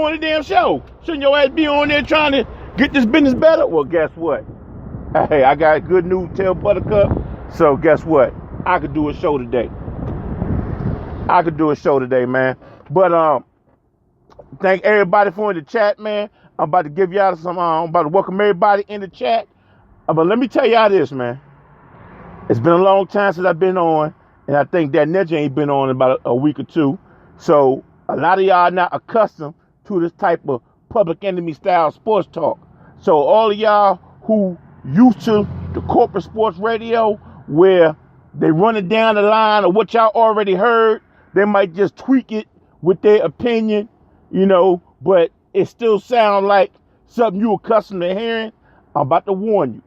on the damn show. Shouldn't your ass be on there trying to get this business better? Well, guess what? Hey, I got good news to tell Buttercup. So guess what? I could do a show today. Man. But thank everybody for in the chat, man. I'm about to give y'all some. I'm about to welcome everybody in the chat. But let me tell y'all this, man. It's been a long time since I've been on, and I think that Ninja ain't been on in about a week or two. So a lot of y'all are not accustomed to this type of public enemy style sports talk. So all of y'all who used to the corporate sports radio where they run it down the line of what y'all already heard, they might just tweak it with their opinion, but it still sounds like something you accustomed to hearing. I'm about to warn you.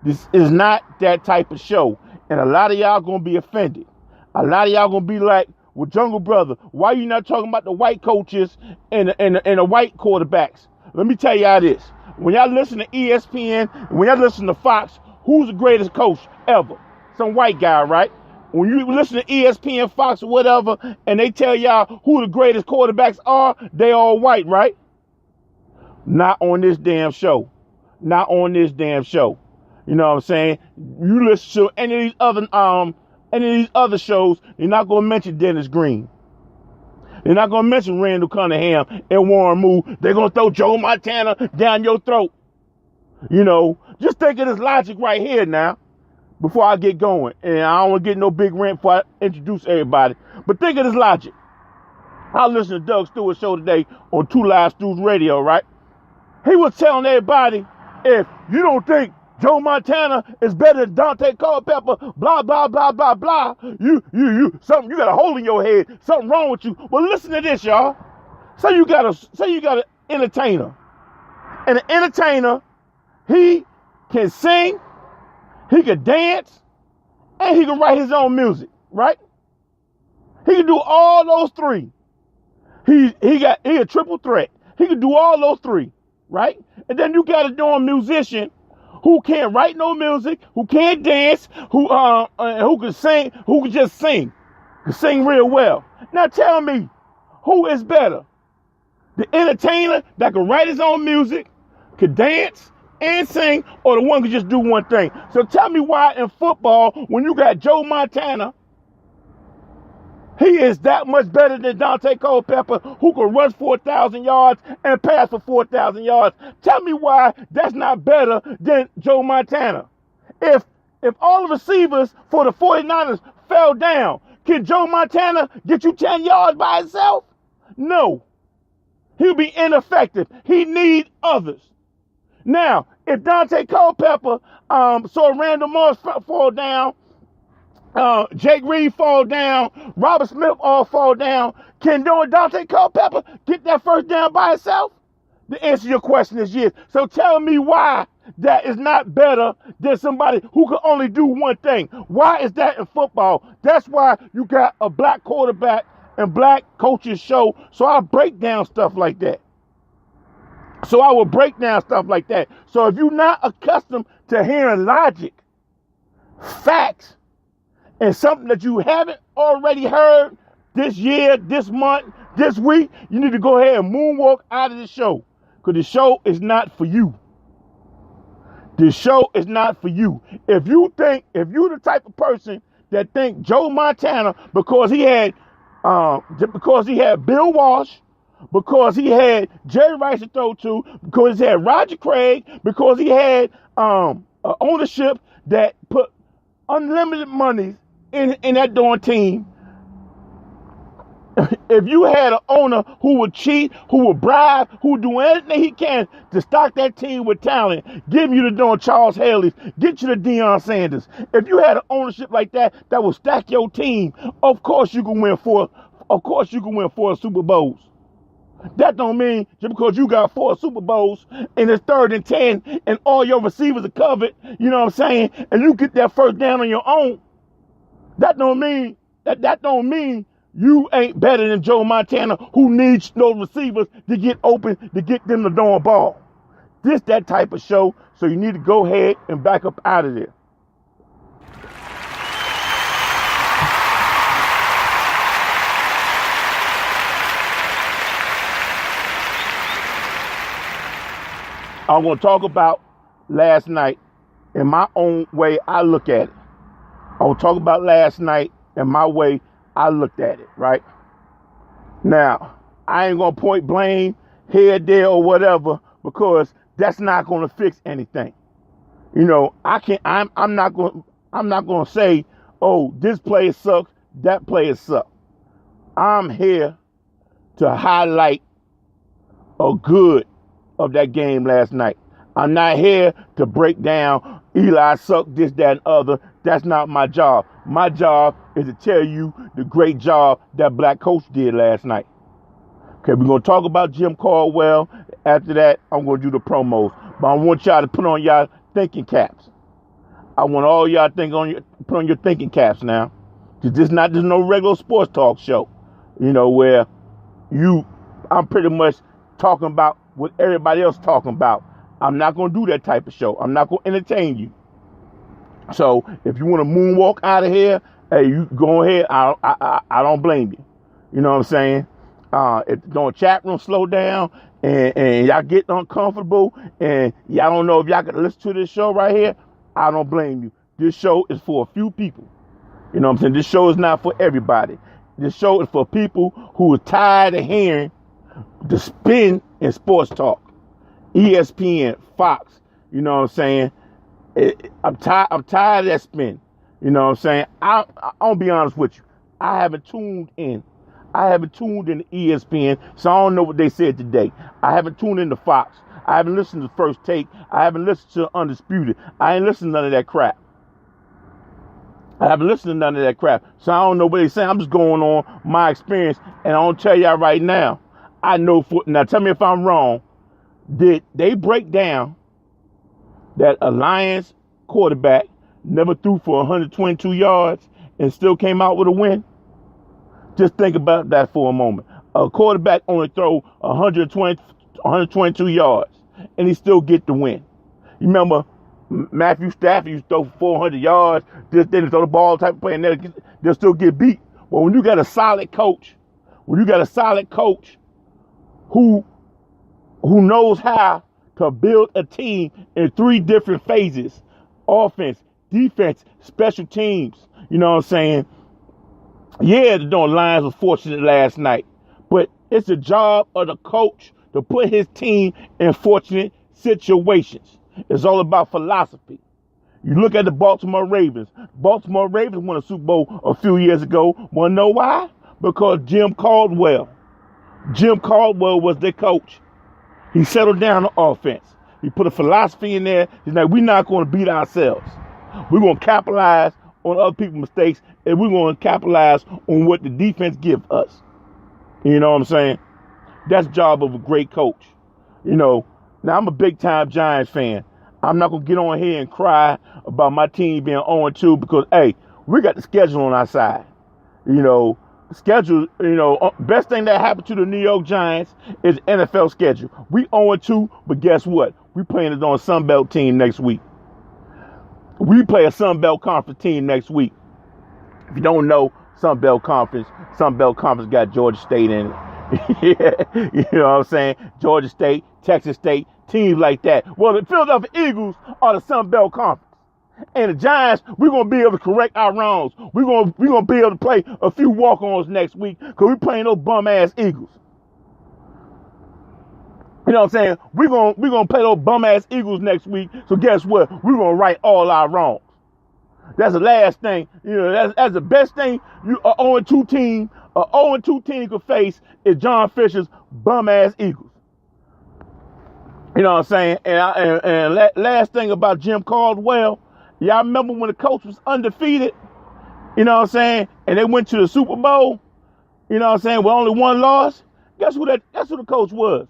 This is not that type of show. And a lot of y'all gonna be offended. A lot of y'all gonna be like, well, Jungle Brother, why you not talking about the white coaches and the white quarterbacks? Let me tell y'all this. When y'all listen to ESPN, when y'all listen to Fox, who's the greatest coach ever? Some white guy, right? When you listen to ESPN, Fox, or whatever, and they tell y'all who the greatest quarterbacks are, they all white, right? Not on this damn show. Not on this damn show. You know what I'm saying? You listen to any of these other shows, you're not gonna mention Dennis Green. They're not gonna mention Randall Cunningham and Warren Moon. They're gonna throw Joe Montana down your throat. Just think of this logic right here now, before I get going. And I don't want to get no big rant before I introduce everybody. But think of this logic. I listened to Doug Stewart's show today on 2 Live Stews Radio, right? He was telling everybody, if you don't think Joe Montana is better than Dante Culpepper, blah, blah, blah, blah, blah. You got a hole in your head. Something wrong with you. Well, listen to this, y'all. Say you got an entertainer. And an entertainer, he can sing, he can dance, and he can write his own music, right? He can do all those three. He a triple threat. He can do all those three, right? And then you got a damn musician who can't write no music, who can't dance, who can sing, who can just sing, can sing real well. Now tell me, who is better? The entertainer that can write his own music, can dance and sing, or the one who can just do one thing? So tell me why in football, when you got Joe Montana, he is that much better than Dante Culpepper, who can run 4,000 yards and pass for 4,000 yards. Tell me why that's not better than Joe Montana. If all the receivers for the 49ers fell down, can Joe Montana get you 10 yards by himself? No. He'll be ineffective. He needs others. Now, if Dante Culpepper saw Randall Moss fall down, Jake Reed fall down, Robert Smith all fall down, can Dante Culpepper get that first down by himself? The answer to your question is yes. So tell me why that is not better than somebody who can only do one thing. Why is that in football? That's why you got a black quarterback and black coaches show. So I break down stuff like that. So I will break down stuff like that. So if you're not accustomed to hearing logic, facts, and something that you haven't already heard this year, this month, this week, you need to go ahead and moonwalk out of the show. Because the show is not for you. The show is not for you. If you're the type of person that think Joe Montana, because he had Bill Walsh, because he had Jerry Rice to throw to, because he had Roger Craig, because he had ownership that put unlimited money in that darn team. If you had an owner who would cheat, who would bribe, who would do anything he can to stock that team with talent, give you the darn Charles Haley's, get you the Deion Sanders. If you had an ownership like that will stack your team, of course you can win 4 Super Bowls. That don't mean just because you got 4 Super Bowls and it's 3rd and 10 and all your receivers are covered, you know what I'm saying, and you get that first down on your own, that don't mean you ain't better than Joe Montana, who needs those receivers to get open, to get them the darn ball. This that type of show, so you need to go ahead and back up out of there. I'm going to talk about last night in my own way I look at it. I will talk about last night and my way I looked at it, right? Now, I ain't going to point blame here, there, or whatever, because that's not going to fix anything. I'm not going to say, oh, this player sucks, that player sucks. I'm here to highlight a good of that game last night. I'm not here to break down Eli sucked, this, that, and other. That's not my job. My job is to tell you the great job that black coach did last night. Okay, we're going to talk about Jim Caldwell. After that, I'm going to do the promos. But I want y'all to put on y'all thinking caps. I want all y'all put on your thinking caps now. Because this not just no regular sports talk show. Where I'm pretty much talking about what everybody else talking about. I'm not going to do that type of show. I'm not going to entertain you. So if you want to moonwalk out of here, hey, you go ahead. I don't blame you. You know what I'm saying? If the chat room slow down and y'all get uncomfortable and y'all don't know if y'all can listen to this show right here, I don't blame you. This show is for a few people. You know what I'm saying? This show is not for everybody. This show is for people who are tired of hearing the spin in sports talk. ESPN, Fox, you know what I'm saying? I'm tired of that spin. You know what I'm saying? I'll be honest with you. I haven't tuned in. I haven't tuned in to ESPN, so I don't know what they said today. I haven't tuned in to Fox. I haven't listened to First Take. I haven't listened to Undisputed. I ain't listened to none of that crap. I haven't listened to none of that crap, so I don't know what they're saying. I'm just going on my experience, and I don't tell y'all right now. I know now tell me if I'm wrong. Did they break down that a Lions quarterback never threw for 122 yards and still came out with a win? Just think about that for a moment. A quarterback only throw 122 yards and he still get the win. You remember Matthew Stafford used to throw for 400 yards, just didn't throw the ball type of play, and they'll still get beat. Well, when you got a solid coach, who knows how to build a team in 3 different phases: offense, defense, special teams. You know what I'm saying? Yeah, the Lions was fortunate last night, but it's the job of the coach to put his team in fortunate situations. It's all about philosophy. You look at the Baltimore Ravens. Baltimore Ravens won a Super Bowl a few years ago. Want to know why? Because Jim Caldwell was their coach. He settled down the offense. He put a philosophy in there. He's like, we're not going to beat ourselves. We're going to capitalize on other people's mistakes, and we're going to capitalize on what the defense gives us. You know what I'm saying? That's the job of a great coach. Now I'm a big-time Giants fan. I'm not going to get on here and cry about my team being 0-2 because, hey, we got the schedule on our side. Schedule, best thing that happened to the New York Giants is NFL schedule. We 0-2, but guess what? We playing it on a Sun Belt team next week. We play a Sun Belt Conference team next week. If you don't know, Sun Belt Conference got Georgia State in it. Yeah, you know what I'm saying? Georgia State, Texas State, teams like that. Well, the Philadelphia Eagles are the Sun Belt Conference. And the Giants, we're going to be able to correct our wrongs. We're going to be able to play a few walk-ons next week because we're playing those bum-ass Eagles. You know what I'm saying? We're going to play those bum-ass Eagles next week. So guess what? We're going to right all our wrongs. That's the last thing. That's the best thing an 0-2 team could face is John Fisher's bum-ass Eagles. You know what I'm saying? And last thing about Jim Caldwell, y'all remember when the coach was undefeated? You know what I'm saying? And they went to the Super Bowl. You know what I'm saying? With only one loss. Guess who the coach was?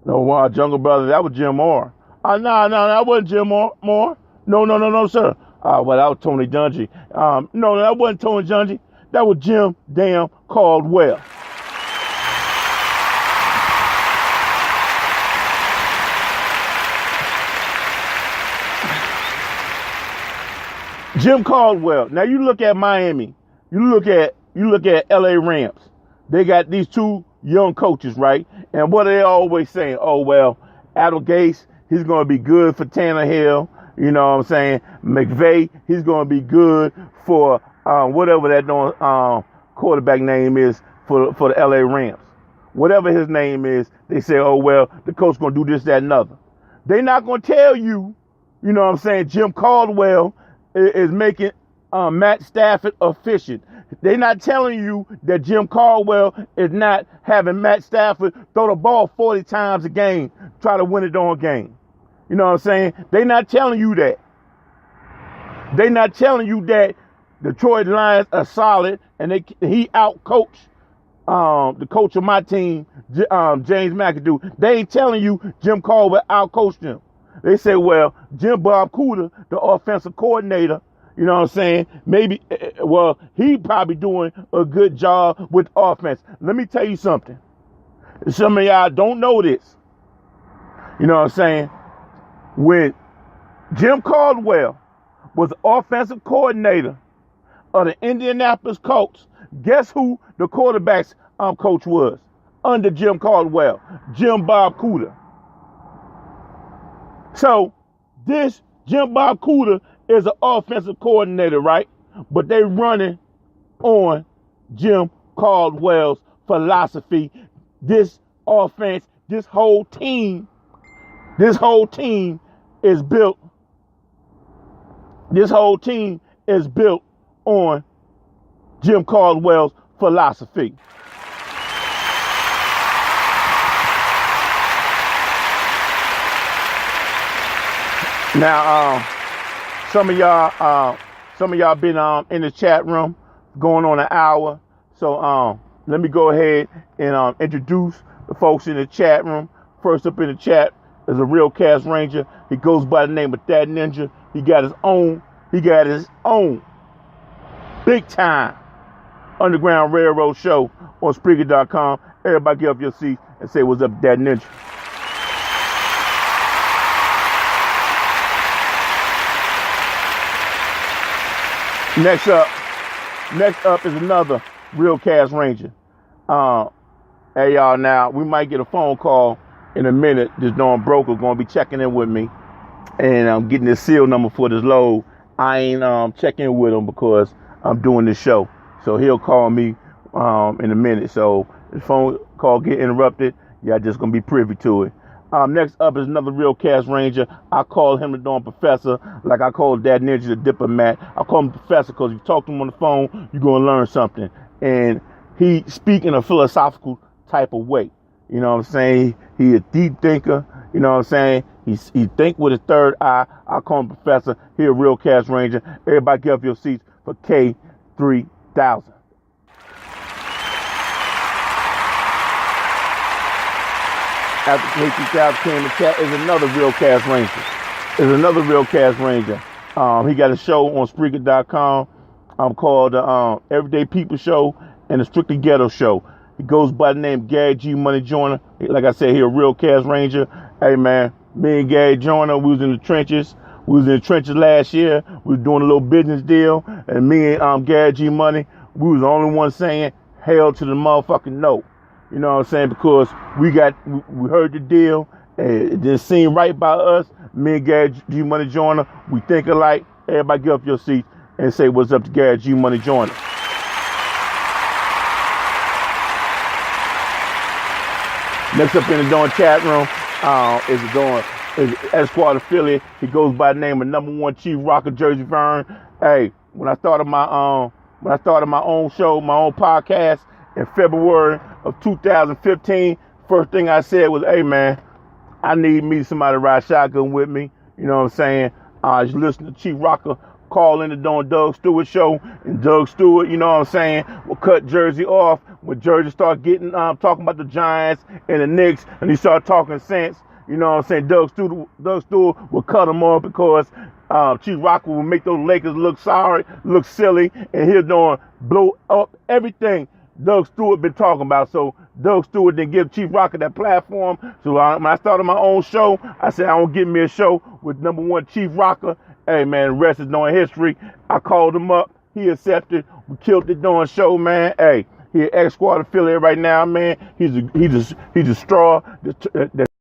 No, Jungle Brothers. That was Jim Moore. No, that wasn't Jim Moore. No, sir. Well, that was Tony Dungy. No, that wasn't Tony Dungy. That was Jim damn Caldwell. Jim Caldwell. Now you look at Miami. You look at LA Rams. They got these 2 young coaches, right? And what are they always saying? Oh, well, Adam Gase, he's going to be good for Tannehill. You know what I'm saying? McVay, he's going to be good for whatever that quarterback name is for the LA Rams. Whatever his name is, they say, oh, well, the coach going to do this, that, and other. They're not going to tell you, you know what I'm saying, Jim Caldwell is making Matt Stafford efficient. They're not telling you that Jim Caldwell is not having Matt Stafford throw the ball 40 times a game, try to win it on game. You know what I'm saying? They're not telling you that. They're not telling you that Detroit Lions are solid and he outcoached the coach of my team, James McAdoo. They ain't telling you Jim Caldwell outcoached them. They say, well, Jim Bob Cooter, the offensive coordinator, you know what I'm saying? Maybe, well, he probably doing a good job with offense. Let me tell you something. Some of y'all don't know this. You know what I'm saying? When Jim Caldwell was the offensive coordinator of the Indianapolis Colts, guess who the quarterback's coach was under Jim Caldwell? Jim Bob Cooter. So this Jim Bob Cooter is an offensive coordinator, right? But they running on Jim Caldwell's philosophy. This offense, this whole team is built. This whole team is built on Jim Caldwell's philosophy. Now, some of y'all been in the chat room going on an hour. So let me go ahead and introduce the folks in the chat room. First up in the chat is a real cast ranger. He goes by the name of That Ninja. He got his own big time Underground Railroad show on Spreaker.com. Everybody get up your seats and say what's up, That Ninja. Next up is another real cast ranger. Hey y'all, now we might get a phone call in a minute. This darn broker gonna be checking in with me, and I'm getting this seal number for this load. I ain't checking in with him because I'm doing this show, so he'll call me in a minute. So if the phone call get interrupted, y'all just gonna be privy to it. Next up is another real cast ranger. I call him the darn professor, like I call That Ninja the diplomat. I call him professor because if you talk to him on the phone, you're going to learn something. And he speak in a philosophical type of way. You know what I'm saying? He a deep thinker. You know what I'm saying? He think with his third eye. I call him professor. He a real cast ranger. Everybody get up your seats for K3000. After K3000 came in chat is another real cast ranger. He got a show on Spreaker.com called Everyday People Show and the Strictly Ghetto Show. He goes by the name Gary G. Money Joyner. Like I said, he a real cast ranger. Hey man, me and Gary Joyner, we was in the trenches. We was in the trenches last year. We was doing a little business deal, and me and Gary G. Money, we was the only one saying hell to the motherfucking no. You know what I'm saying? Because we heard the deal, and it just seemed right by us. Me and Gary G. Money Joyner, we think alike. Everybody get up your seats and say what's up to Gary G. Money Joyner. Next up in the darn chat room is Esquire affiliate. He goes by the name of Number One Chief Rocker Jersey Vern. Hey, when I started my own show, my own podcast in February of 2015, first thing I said was, hey man, I need me somebody to ride shotgun with me. You know what I'm saying? I was listening to Chief Rocker call in the Doug Stewart show, and Doug Stewart, you know what I'm saying, will cut Jersey off when Jersey start getting talking about the Giants and the Knicks, and he started talking sense. You know what I'm saying? Doug Stewart will cut him off because Chief Rocker will make those Lakers look sorry, look silly, and he'll blow up everything Doug Stewart been talking about. So Doug Stewart didn't give Chief Rocker that platform. So when I started my own show, I said I want to give me a show with Number One Chief Rocker. Hey man, the rest is knowing history. I called him up. He accepted. We killed the darn show, man. Hey, he an ex-squad affiliate right now, man. He's a straw.